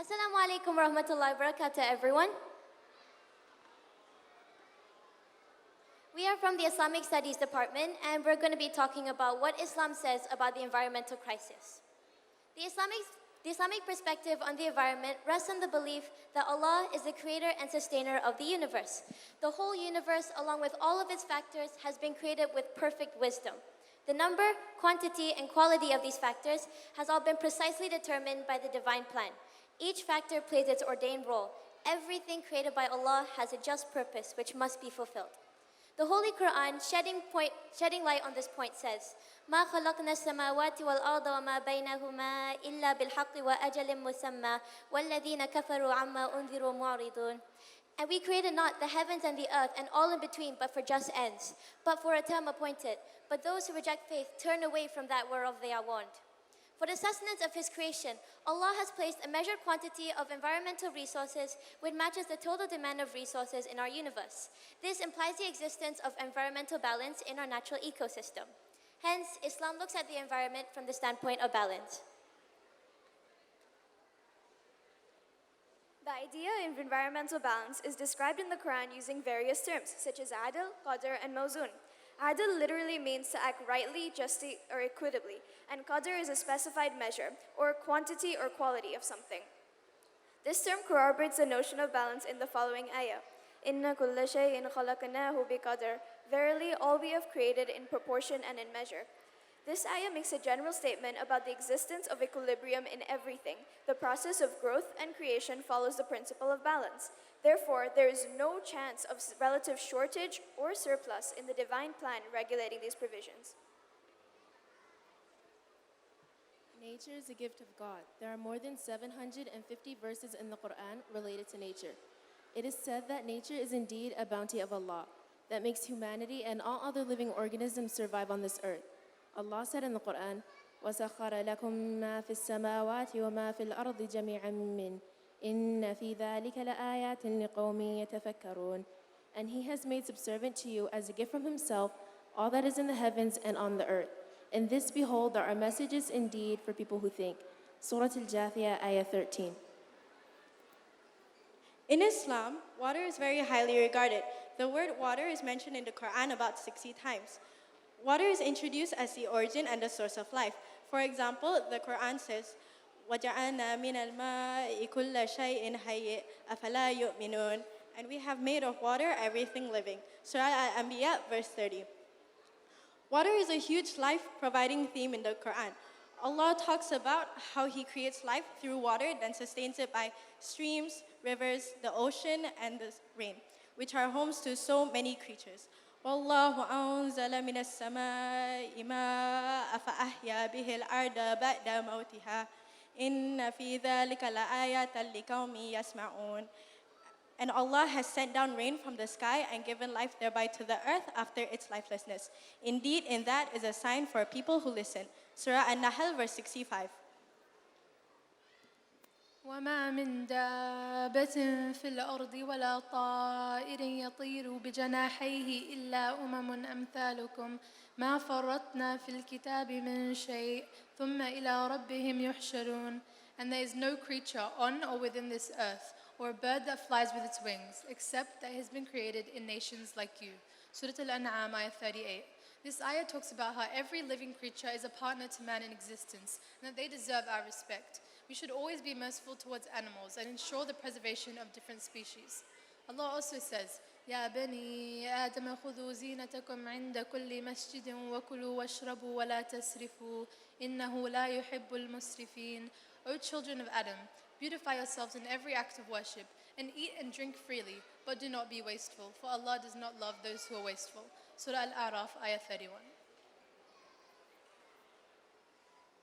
Assalamu alaikum wa rahmatullahi wa barakatuh, everyone. We are from the Islamic Studies Department, and we're going to be talking about what Islam says about the environmental crisis. The Islamic perspective on the environment rests on the belief that Allah is the creator and sustainer of the universe. The whole universe, along with all of its factors, has been created with perfect wisdom. The number, quantity, and quality of these factors has all been precisely determined by the divine plan. Each factor plays its ordained role. Everything created by Allah has a just purpose which must be fulfilled. The Holy Quran, shedding light on this point, says, مَا خَلَقْنَا السَّمَاوَاتِ وَالْأَرْضَ وَمَا بَيْنَهُمَا إِلَّا بِالْحَقِّ وَأَجَلٍ مُّسَمًّى وَالَّذِينَ كَفَرُوا عَمَّا أُنذِرُوا مُعْرِضُونَ. And we created not the heavens and the earth and all in between, but for just ends, but for a time appointed. But those who reject faith turn away from that whereof they are warned. For the sustenance of His creation, Allah has placed a measured quantity of environmental resources which matches the total demand of resources in our universe. This implies the existence of environmental balance in our natural ecosystem. Hence, Islam looks at the environment from the standpoint of balance. The idea of environmental balance is described in the Quran using various terms, such as adl, qadr, and mawzun. Adl literally means to act rightly, justly, or equitably, and qadr is a specified measure, or quantity or quality of something. This term corroborates the notion of balance in the following ayah. Inna kulla shay'in khalaqnahu biqadr. Verily, all we have created in proportion and in measure. This ayah makes a general statement about the existence of equilibrium in everything. The process of growth and creation follows the principle of balance. Therefore, there is no chance of relative shortage or surplus in the divine plan regulating these provisions. Nature is a gift of God. There are more than 750 verses in the Quran related to nature. It is said that nature is indeed a bounty of Allah that makes humanity and all other living organisms survive on this earth. Allah said in the Quran, وَسَخَّرَ لَكُم مَّا فِي السَّمَاوَاتِ وَمَا فِي الْأَرْضِ جَمِيعًا مِّنْهُ إِنَّ فِي ذَلِكَ لَآيَاتٍ لِقَوْمٍ يَتَفَكَّرُونَ. And He has made subservient to you as a gift from Himself all that is in the heavens and on the earth. In this, behold, there are messages indeed for people who think. Surah Al-Jathiyah, Ayah 13. In Islam, water is very highly regarded. The word water is mentioned in the Quran about 60 times. Water is introduced as the origin and the source of life. For example, the Quran says, وَجَعَلْنَا مِنَ الْمَاءِ كُلَّ شَيْءٍ حَيٍّ أَفَلَا يُؤْمِنُونَ. And we have made of water everything living. Surah Al-Anbiya, verse 30. Water is a huge life-providing theme in the Quran. Allah talks about how He creates life through water, then sustains it by streams, rivers, the ocean, and the rain, which are homes to so many creatures. وَاللَّهُ أَنزَلَ مِنَ السَّمَاءِ مَاءً فَأَحْيَا بِهِ الْأَرْضَ بَعْدَ مَوْتِهَا إِنَّ فِي ذَلِكَ لَآيَةً لِقَوْمٍ يَسْمَعُونَ. And Allah has sent down rain from the sky and given life thereby to the earth after its lifelessness. Indeed, in that is a sign for people who listen. Surah An-Nahl, verse 65. وما من دابة في الأرض ولا طائر يطير بجناحيه إلا أمثالكم ما فرطنا في الكتاب من شيء ثم إلى ربهم يحشرون. And there is no creature on or within this earth, or a bird that flies with its wings, except that has been created in nations like you. Surah Al-An'am, Ayah 38. This ayah talks about how every living creature is a partner to man in existence, and that they deserve our respect. We should always be merciful towards animals and ensure the preservation of different species. Allah also says, يا بني آدم خذوا زينتكم عند كل مسجد وكلوا واشربوا ولا تسرفوا إنه لا يحب المسرفين. O children of Adam, beautify yourselves in every act of worship, and eat and drink freely, but do not be wasteful, for Allah does not love those who are wasteful. Surah Al-A'raf, Ayah 31.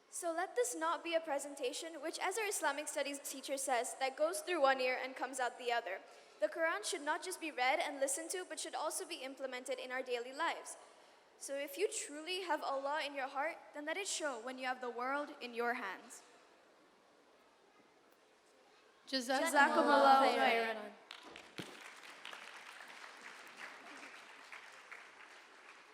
So let this not be a presentation which, as our Islamic studies teacher says, that goes through one ear and comes out the other. The Quran should not just be read and listened to, but should also be implemented in our daily lives. So if you truly have Allah in your heart, then let it show when you have the world in your hands. Jazakumullahu khairan. khairan.